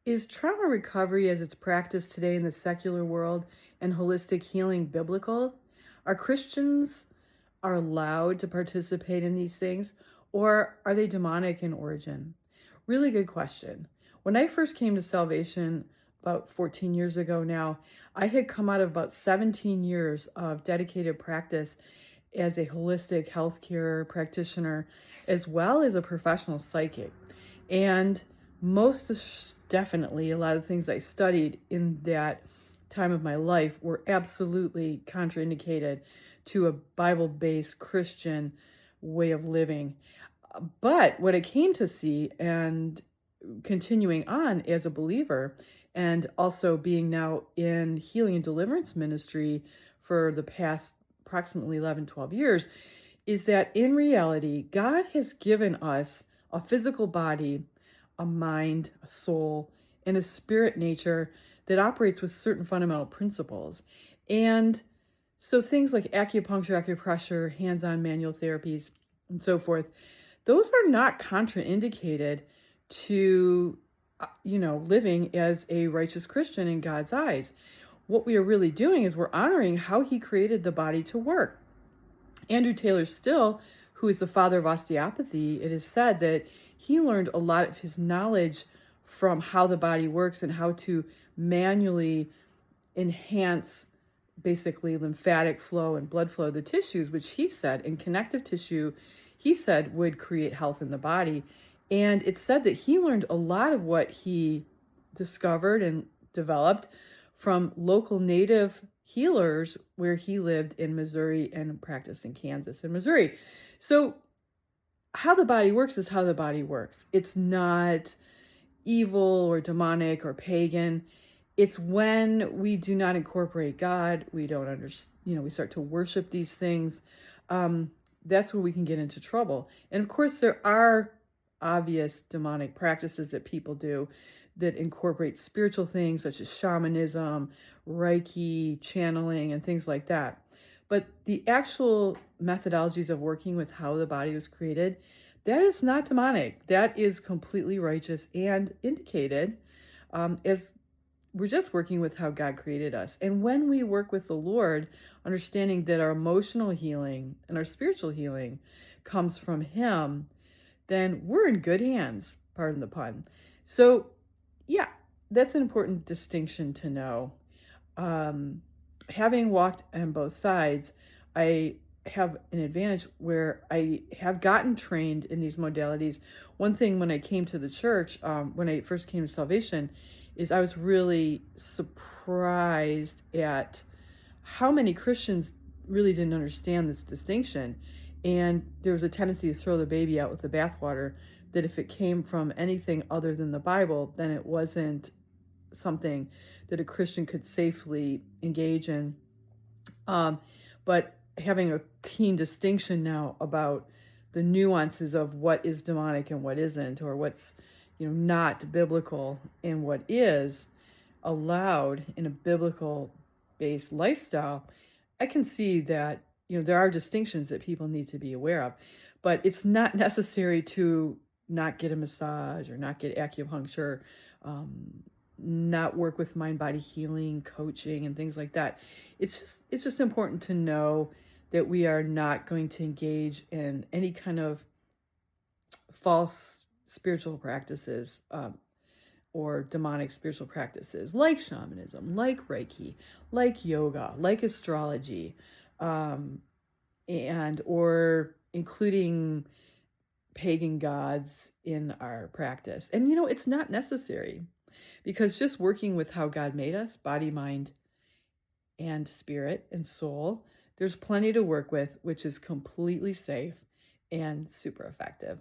Is trauma recovery as it's practiced today in the secular world and holistic healing biblical? Are Christians are allowed to participate in these things, or are they demonic in origin? Really good question. When I first came to salvation about 14 years ago now, I had come out of about 17 years of dedicated practice as a holistic healthcare practitioner, as well as a professional psychic. And definitely, a lot of things I studied in that time of my life were absolutely contraindicated to a Bible based Christian way of living. But what I came to see, and continuing on as a believer, and also being now in healing and deliverance ministry for the past approximately 11, 12 years, is that in reality, God has given us a physical body, a mind, a soul, and a spirit nature that operates with certain fundamental principles. And so things like acupuncture, acupressure, hands-on manual therapies, and so forth, those are not contraindicated to, living as a righteous Christian in God's eyes. What we are really doing is we're honoring how he created the body to work. Andrew Taylor Still, who is the father of osteopathy, it is said that he learned a lot of his knowledge from how the body works and how to manually enhance basically lymphatic flow and blood flow of the tissues, which he said, in connective tissue, he said would create health in the body. And it's said that he learned a lot of what he discovered and developed from local native healers where he lived in Missouri and practiced in Kansas and Missouri. So how the body works is how the body works. It's not evil or demonic or pagan. It's when we do not incorporate God, we don't understand, we start to worship these things. That's where we can get into trouble. And of course, there are obvious demonic practices that people do that incorporate spiritual things such as shamanism, Reiki, channeling, and things like that. But the actual methodologies of working with how the body was created, that is not demonic. That is completely righteous and indicated as we're just working with how God created us. And when we work with the Lord, understanding that our emotional healing and our spiritual healing comes from him, then we're in good hands, pardon the pun. So, yeah, that's an important distinction to know. Having walked on both sides, I have an advantage where I have gotten trained in these modalities. One thing when I came to the church, when I first came to salvation, is I was really surprised at how many Christians really didn't understand this distinction. And there was a tendency to throw the baby out with the bathwater, that if it came from anything other than the Bible, then it wasn't something that a Christian could safely engage in. But having a keen distinction now about the nuances of what is demonic and what isn't, or what's not biblical and what is allowed in a biblical based lifestyle, I can see that there are distinctions that people need to be aware of. But it's not necessary to not get a massage or not get acupuncture, not work with mind body healing, coaching, and things like that. It's just important to know that we are not going to engage in any kind of false spiritual practices, or demonic spiritual practices like shamanism, like Reiki, like yoga, like astrology, and or including pagan gods in our practice. And it's not necessary, because just working with how God made us, body, mind, and spirit and soul, there's plenty to work with, which is completely safe and super effective.